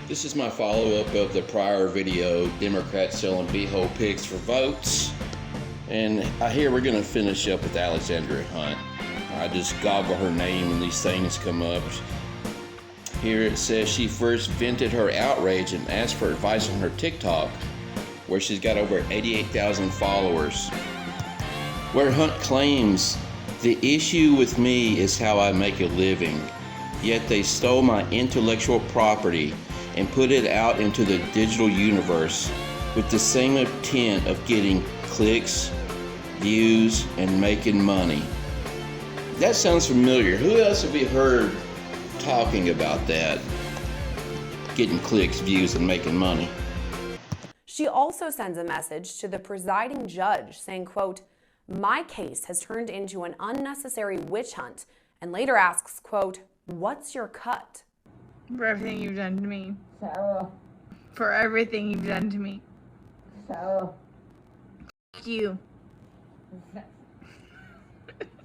This is my follow-up of the prior video, Democrats selling b-hole pigs for votes. And here we're going to finish up with Alexandria Hunt. I just goggle her name when these things come up. Here it says she first vented her outrage and asked for advice on her TikTok, where she's got over 88,000 followers. Where Hunt claims, "The issue with me is how I make a living, yet they stole my intellectual property and put it out into the digital universe with the same intent of getting clicks, views, and making money." That sounds familiar. Who else have we heard talking about that? Getting clicks, views, and making money. She also sends a message to the presiding judge saying, quote, "My case has turned into an unnecessary witch hunt," and later asks, quote, "What's your cut?" For everything you've done to me. Sarah. For everything you've done to me. Sarah. Fuck you.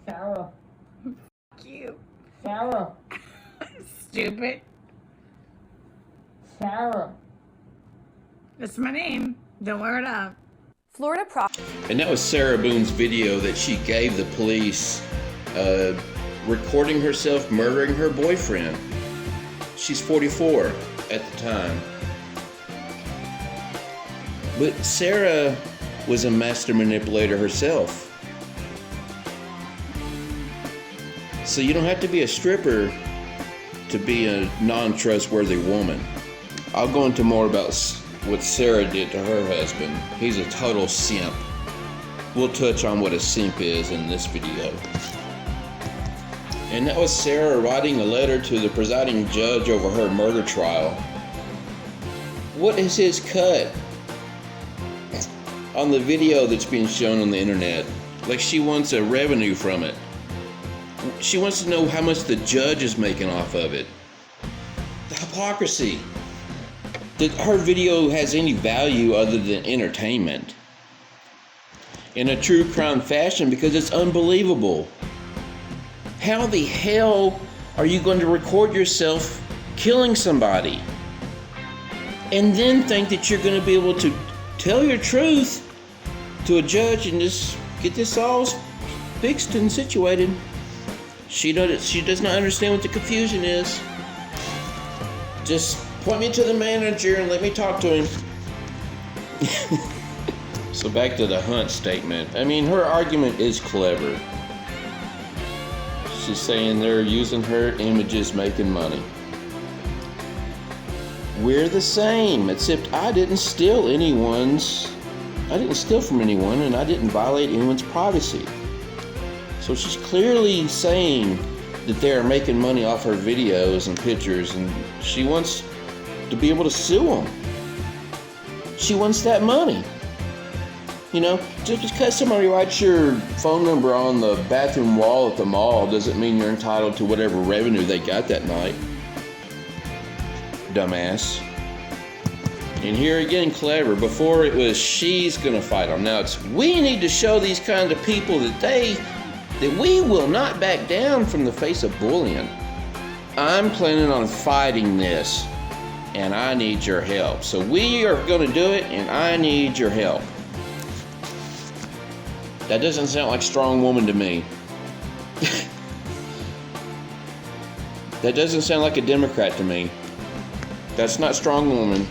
Sarah. Fuck you. Sarah. Stupid. Sarah. That's my name. Don't wear it up. Florida And that was Sarah Boone's video that she gave the police, recording herself murdering her boyfriend. She's 44 at the time. But Sarah was a master manipulator herself. So you don't have to be a stripper to be a non-trustworthy woman. I'll go into more about what Sarah did to her husband. He's a total simp. We'll touch on what a simp is in this video. And that was Sarah writing a letter to the presiding judge over her murder trial. What is his cut? On the video that's being shown on the internet, like she wants a revenue from it. She wants to know how much the judge is making off of it. The hypocrisy. That her video has any value other than entertainment. In a true crime fashion, because it's unbelievable. How the hell are you going to record yourself killing somebody and then think that you're going to be able to tell your truth to a judge and just get this all fixed and situated? She does not understand what the confusion is. Just point me to the manager and let me talk to him. So back to the Hunt statement. I mean, her argument is clever. She's saying they're using her images making money. We're the same, except I didn't steal from anyone, and I didn't violate anyone's privacy. So she's clearly saying that they're making money off her videos and pictures, and she wants to be able to sue them. She wants that money. You know, just because somebody writes your phone number on the bathroom wall at the mall doesn't mean you're entitled to whatever revenue they got that night. Dumbass. And here again, clever. Before it was she's gonna fight them. Now it's we need to show these kind of people that we will not back down from the face of bullying. I'm planning on fighting this, and I need your help. So we are gonna do it, and I need your help. That doesn't sound like strong woman to me. That doesn't sound like a Democrat to me. That's not strong woman.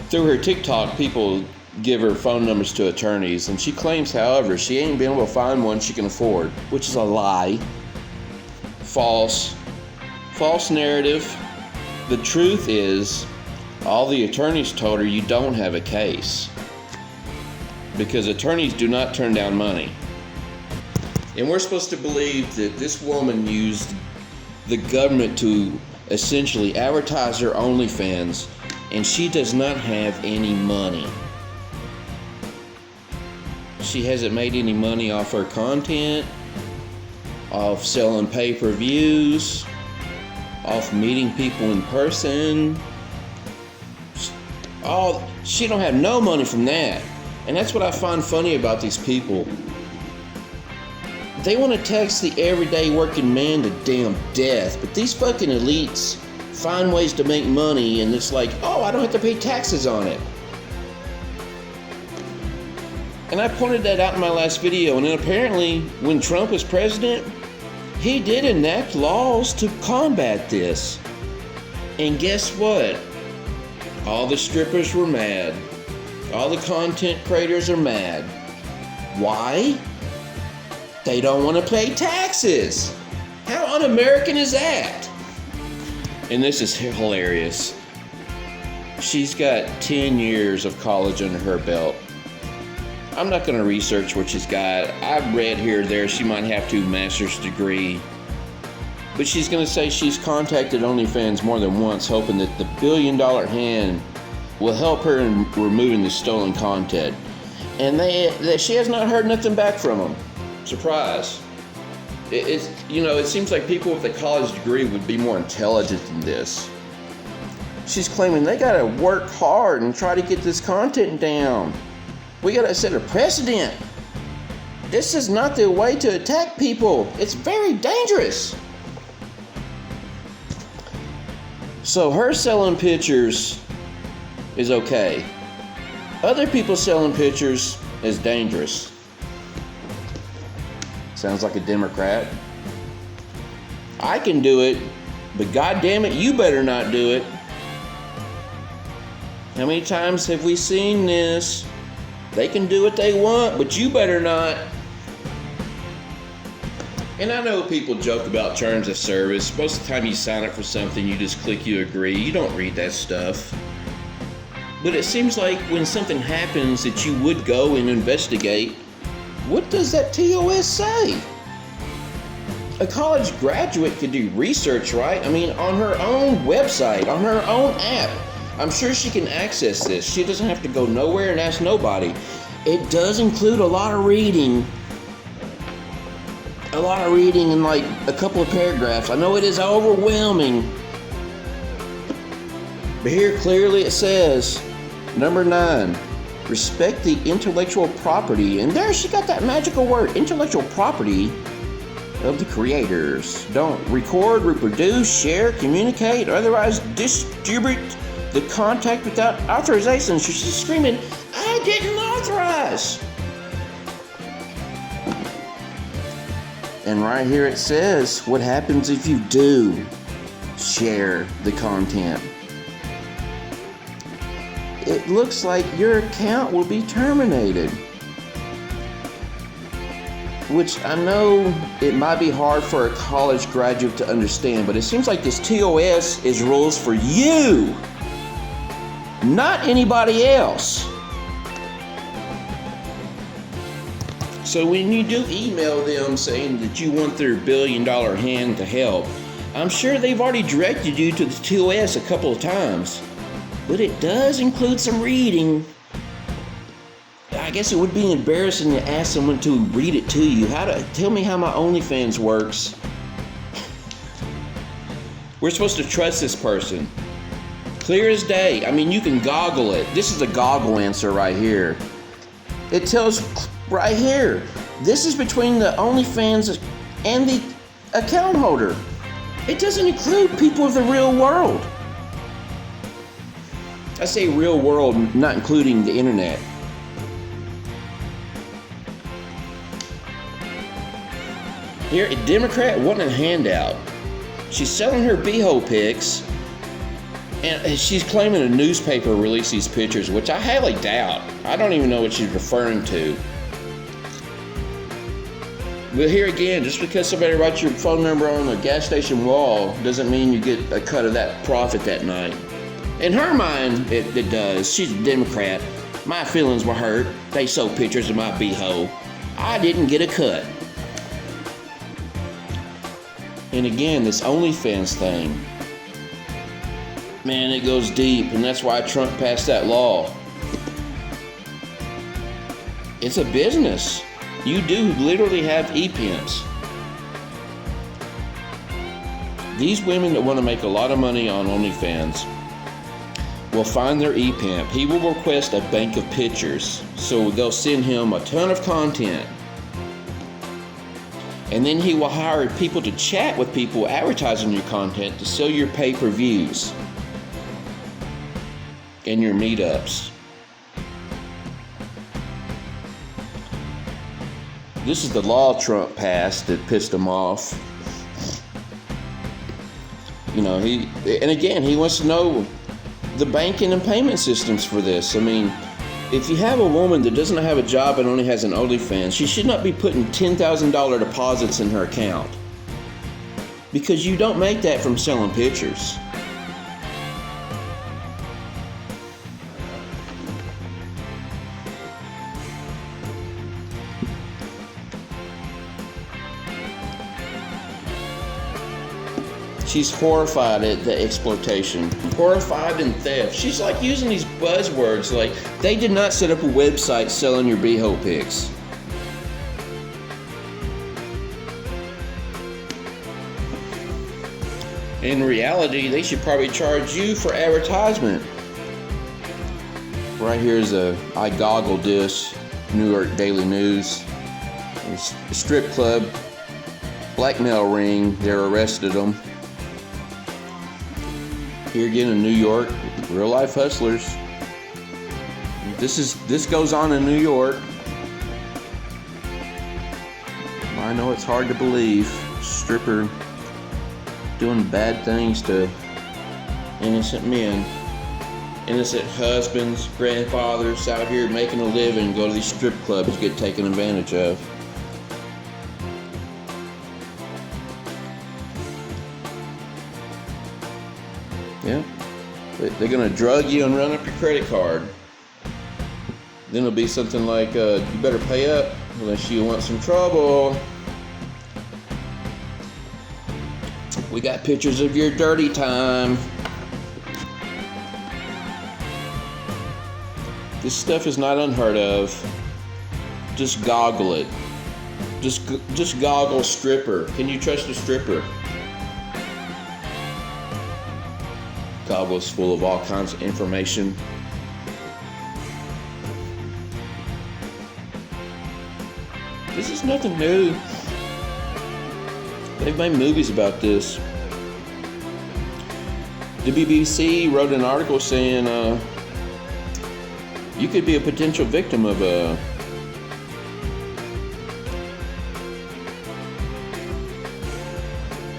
Through her TikTok, people give her phone numbers to attorneys, and she claims, however, she ain't been able to find one she can afford, which is a lie. False narrative. The truth is, all the attorneys told her you don't have a case, because attorneys do not turn down money. And we're supposed to believe that this woman used the government to essentially advertise her OnlyFans, and she does not have any money. She hasn't made any money off her content, off selling pay-per-views, off meeting people in person. She don't have no money from that. And that's what I find funny about these people. They want to tax the everyday working man to damn death, but these fucking elites find ways to make money, and it's like, oh, I don't have to pay taxes on it. And I pointed that out in my last video, and then apparently when Trump was president, he did enact laws to combat this. And guess what? All the strippers were mad. All the content creators are mad. Why? They don't want to pay taxes. How un-American is that? And this is hilarious. She's got 10 years of college under her belt. I'm not going to research what she's got. I've read here or there she might have 2 master's degree. But she's going to say she's contacted OnlyFans more than once, hoping that the $1 billion hand will help her in removing the stolen content. And she has not heard nothing back from them. Surprise. It seems like people with a college degree would be more intelligent than this. She's claiming they got to work hard and try to get this content down. We got to set a precedent. This is not the way to attack people. It's very dangerous. So her selling pictures is okay. Other people selling pictures is dangerous. Sounds like a Democrat. I can do it, but goddamn it, you better not do it. How many times have we seen this? They can do what they want, but you better not. And I know people joke about terms of service. Most of the time you sign up for something, you just click you agree. You don't read that stuff. But it seems like when something happens that you would go and investigate, what does that TOS say? A college graduate could do research, right? I mean, on her own website, on her own app. I'm sure she can access this. She doesn't have to go nowhere and ask nobody. It does include a lot of reading. A lot of reading in like a couple of paragraphs. I know it is overwhelming. But here clearly it says, number 9, respect the intellectual property. And there she got that magical word, intellectual property of the creators. Don't record, reproduce, share, communicate, or otherwise distribute the content without authorization. She's screaming, I didn't authorize. And right here it says what happens if you do share the content. It looks like your account will be terminated. Which I know it might be hard for a college graduate to understand, but it seems like this TOS is rules for you, not anybody else. So when you do email them saying that you want their $1 billion hand to help, I'm sure they've already directed you to the TOS a couple of times. But it does include some reading. I guess it would be embarrassing to ask someone to read it to you. Tell me how my OnlyFans works. We're supposed to trust this person. Clear as day. I mean, you can goggle it. This is a goggle answer right here. It tells right here, this is between the OnlyFans and the account holder. It doesn't include people of the real world. I say real world, not including the internet. Here, a Democrat wanting a handout. She's selling her beehole pics, and she's claiming a newspaper released these pictures, which I highly doubt. I don't even know what she's referring to. But here again, just because somebody writes your phone number on a gas station wall doesn't mean you get a cut of that profit that night. In her mind, it does. She's a Democrat. My feelings were hurt. They sold pictures of my beehole. I didn't get a cut. And again, this OnlyFans thing, man, it goes deep, and that's why Trump passed that law. It's a business. You do literally have e-pimps. These women that want to make a lot of money on OnlyFans will find their e-pimp. He will request a bank of pictures, so they'll send him a ton of content. And then he will hire people to chat with people advertising your content to sell your pay-per-views and your meetups. This is the law Trump passed that pissed him off. You know, he wants to know the banking and payment systems for this. I mean, if you have a woman that doesn't have a job and only has an OnlyFans, she should not be putting $10,000 deposits in her account, because you don't make that from selling pictures. She's horrified at the exploitation, horrified and theft. She's like using these buzzwords like they did not set up a website selling your b-hole pics. In reality, they should probably charge you for advertisement. Right here is a I goggled this, New York Daily News. It's a strip club, blackmail ring, they arrested them. Here again in New York, real life hustlers. This goes on in New York. I know it's hard to believe. Stripper doing bad things to innocent men, innocent husbands, grandfathers out here making a living, go to these strip clubs, get taken advantage of. Yeah, they're gonna drug you and run up your credit card. Then it'll be something like, you better pay up unless you want some trouble. We got pictures of your dirty time. This stuff is not unheard of. Just goggle it. Just goggle stripper. Can you trust a stripper? Goggles full of all kinds of information. This is nothing new. They've made movies about this. The BBC wrote an article saying you could be a potential victim of a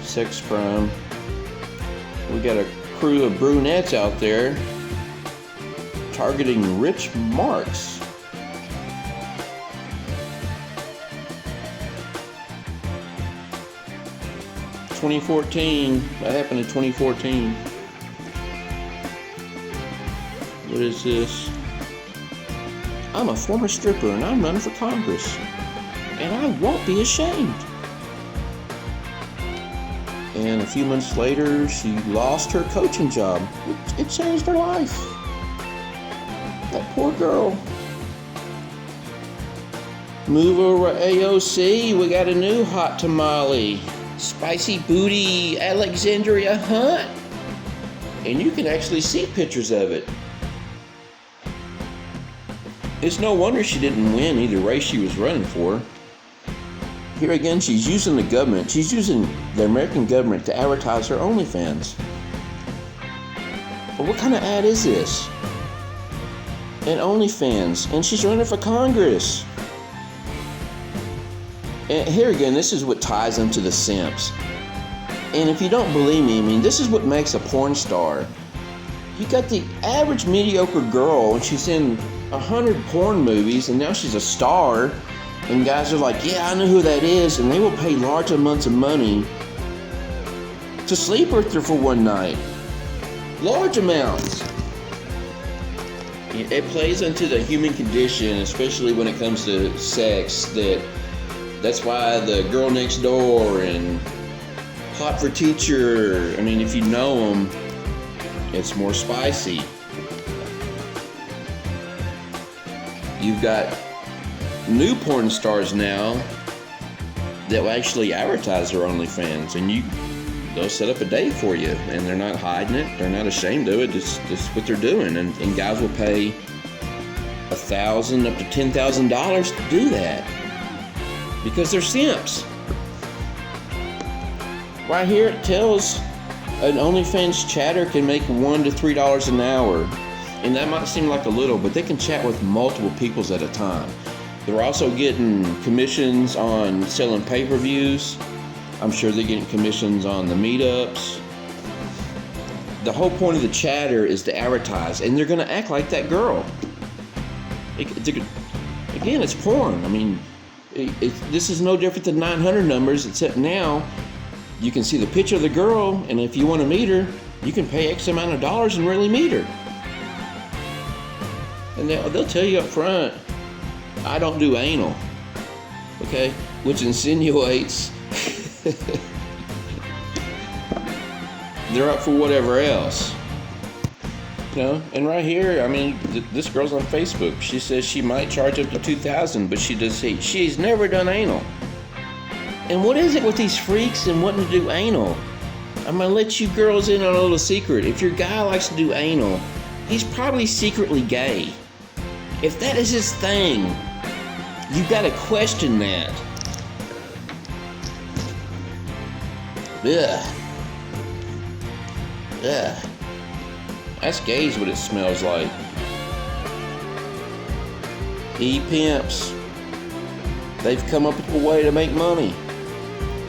sex crime. We got a crew of brunettes out there targeting rich marks. (2014). That happened in 2014. What is this? I'm a former stripper and I'm running for Congress, and I won't be ashamed. And a few months later, she lost her coaching job. It changed her life. That poor girl. Move over AOC. We got a new hot tamale. Spicy booty Alexandria Hunt. And you can actually see pictures of it. It's no wonder she didn't win either race she was running for. Here again, she's using the government. She's using the American government to advertise her OnlyFans. But what kind of ad is this? An OnlyFans, and she's running for Congress. And here again, this is what ties them to the simps. And if you don't believe me, I mean, this is what makes a porn star. You got the average mediocre girl, and she's in 100 porn movies, and now she's a star. And guys are like, yeah, I know who that is, and they will pay large amounts of money to sleep with her for one night. Large amounts. It plays into the human condition, especially when it comes to sex, that's why the Girl Next Door and Hot for Teacher, I mean, if you know them, it's more spicy. You've got new porn stars now that will actually advertise their OnlyFans, and they'll set up a date for you, and they're not hiding it, they're not ashamed of it, just what they're doing, and guys will pay $1,000 up to $10,000 to do that because they're simps. Right here it tells an OnlyFans chatter can make $1 to $3 an hour. And that might seem like a little, but they can chat with multiple people at a time. They're also getting commissions on selling pay-per-views. I'm sure they're getting commissions on the meetups. The whole point of the chatter is to advertise, and they're going to act like that girl. Again, it's porn. I mean, this is no different than 900 numbers, except now you can see the picture of the girl, and if you want to meet her, you can pay X amount of dollars and really meet her. And they'll tell you up front, I don't do anal, okay? Which insinuates they're up for whatever else. You know, and right here, I mean, this girl's on Facebook. She says she might charge up to $2,000, but she does say she's never done anal. And what is it with these freaks and wanting to do anal? I'm gonna let you girls in on a little secret. If your guy likes to do anal, he's probably secretly gay. If that is his thing, you gotta question that. Ugh. Ugh. That's gay is what it smells like. E-pimps. They've come up with a way to make money.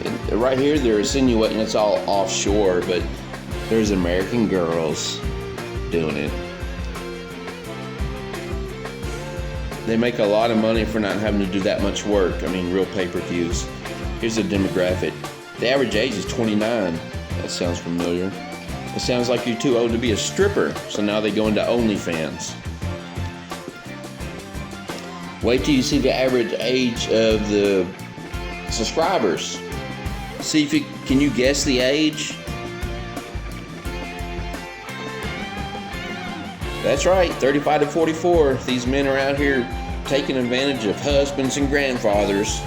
And right here they're insinuating it's all offshore, but there's American girls doing it. They make a lot of money for not having to do that much work. I mean, real pay-per-views. Here's the demographic. The average age is 29. That sounds familiar. It sounds like you're too old to be a stripper, so now they go into OnlyFans. Wait till you see the average age of the subscribers. See if can you guess the age? That's right, 35 to 44. These men are out here taking advantage of husbands and grandfathers,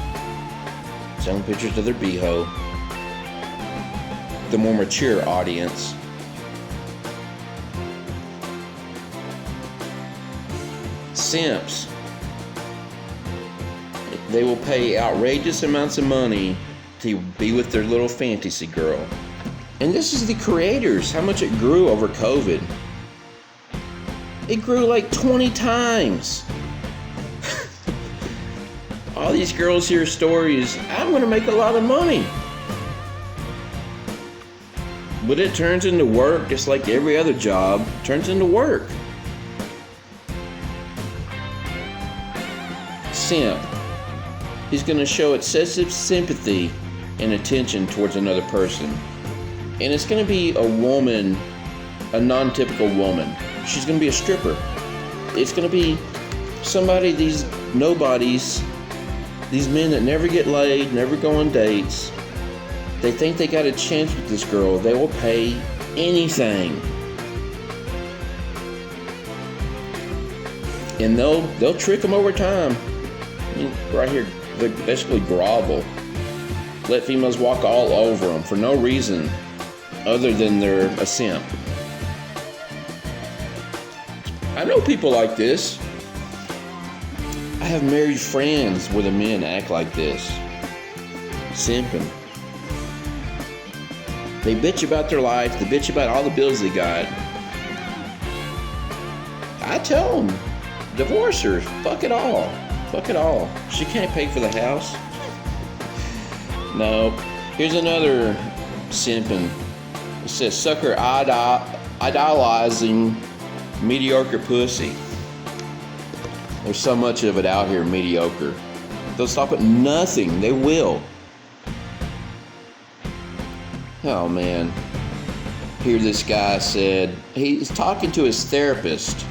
selling pictures of their beho. The more mature audience. Simps. They will pay outrageous amounts of money to be with their little fantasy girl. And this is the creators, how much it grew over COVID. It grew like 20 times. All these girls hear stories, I'm gonna make a lot of money. But it turns into work just like every other job. It turns into work. Simp. He's going to show excessive sympathy and attention towards another person. And it's going to be a woman, a non-typical woman. She's going to be a stripper. It's going to be somebody, these nobodies, these men that never get laid, never go on dates. They think they got a chance with this girl. They will pay anything. And they'll trick them over time. I mean, right here, they basically grovel. Let females walk all over them for no reason other than they're a simp. I know people like this. I have married friends where the men act like this. Simping. They bitch about their life. They bitch about all the bills they got. I tell them, divorce her. Fuck it all. Fuck it all. She can't pay for the house. No. Here's another simping. It says, sucker idolizing mediocre pussy. There's so much of it out here, mediocre. They'll stop at nothing. They will. Oh man. Here this guy said, he's talking to his therapist.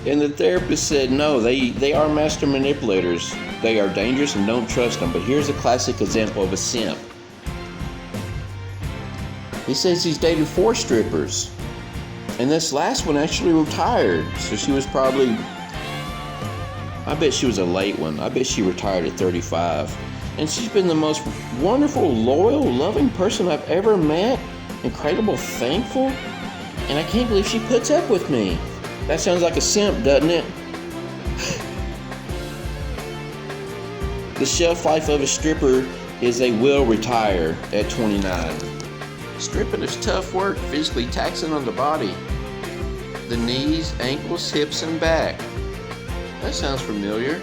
And the therapist said, no, they are master manipulators. They are dangerous and don't trust them. But here's a classic example of a simp. He says he's dated 4 strippers. And this last one actually retired. So she was probably, I bet she was a late one. I bet she retired at 35. And she's been the most wonderful, loyal, loving person I've ever met. Incredible, thankful. And I can't believe she puts up with me. That sounds like a simp, doesn't it? The shelf life of a stripper is they will retire at 29. Stripping is tough work, physically taxing on the body. The knees, ankles, hips, and back. That sounds familiar.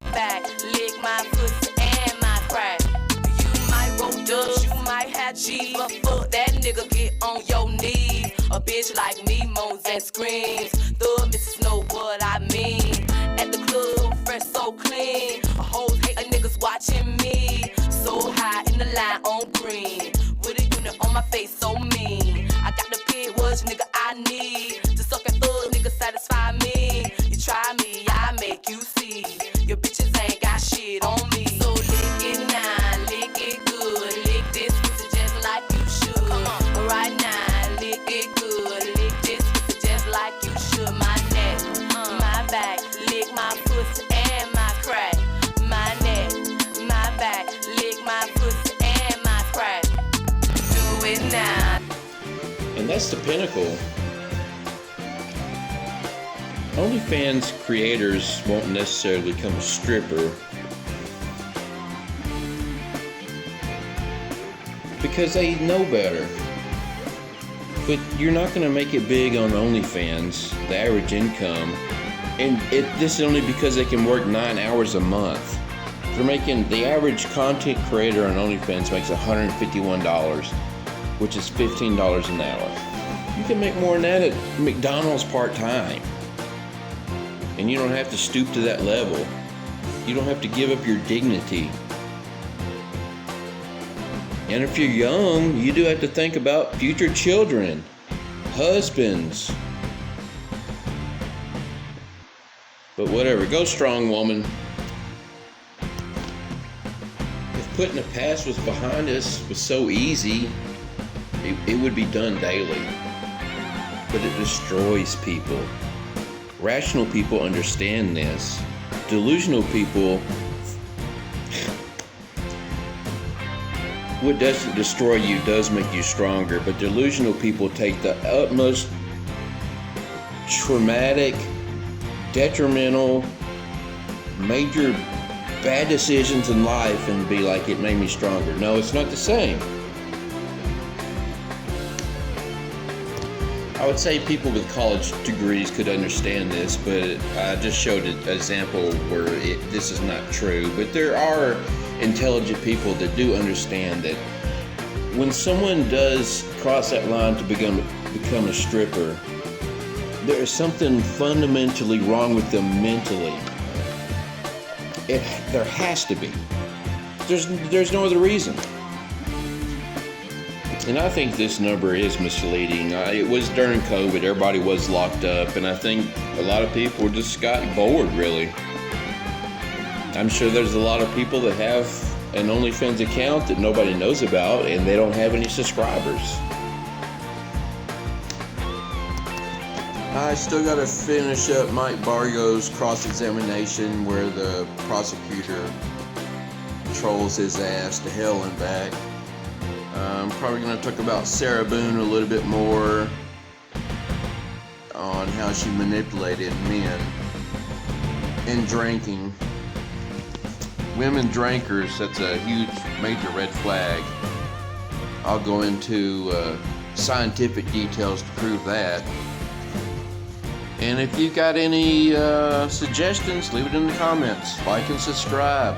Back, lick my pussy and my crack. You might roll dubs, you might have cheese, but fuck that nigga, get on your knees. A bitch like me moans and screams. The missus know what I mean. At the club, fresh so clean. A hoes hate a niggas watching me. So high in the line on green. With a unit on my face so mean. I got the pig, what nigga I need. To suck and thug, nigga satisfy me. You try me, I make you see. Your bitches ain't got shit on me. So lick it now, lick it good. Lick this pussy just like you should. Come on, right now, lick it good. Lick this pussy just like you should. My neck, my back, lick my pussy and my crack. My neck, my back, lick my pussy and my crack. Do it now. And that's the pinnacle. OnlyFans creators won't necessarily become a stripper because they know better. But you're not going to make it big on OnlyFans, the average income. And this is only because they can work 9 hours a month. They're making, the average content creator on OnlyFans makes $151, which is $15 an hour. You can make more than that at McDonald's part-time. And you don't have to stoop to that level. You don't have to give up your dignity. And if you're young, you do have to think about future children, husbands. But whatever, go strong, woman. If putting the past was behind us was so easy, it would be done daily. But it destroys people. Rational people understand this. Delusional people, what doesn't destroy you does make you stronger, but delusional people take the utmost traumatic, detrimental, major bad decisions in life and be like, it made me stronger. No, it's not the same. I would say people with college degrees could understand this, but I just showed an example where this is not true. But there are intelligent people that do understand that when someone does cross that line to become a stripper, there is something fundamentally wrong with them mentally. There has to be. There's no other reason. And I think this number is misleading. It was during COVID, everybody was locked up, and I think a lot of people just got bored, really. I'm sure there's a lot of people that have an OnlyFans account that nobody knows about, and they don't have any subscribers. I still got to finish up Mike Barrio's cross-examination where the prosecutor trolls his ass to hell and back. I'm probably going to talk about Sarah Boone a little bit more on how she manipulated men in drinking. Women drinkers, that's a huge major red flag. I'll go into scientific details to prove that. And if you've got any suggestions, leave it in the comments. Like and subscribe.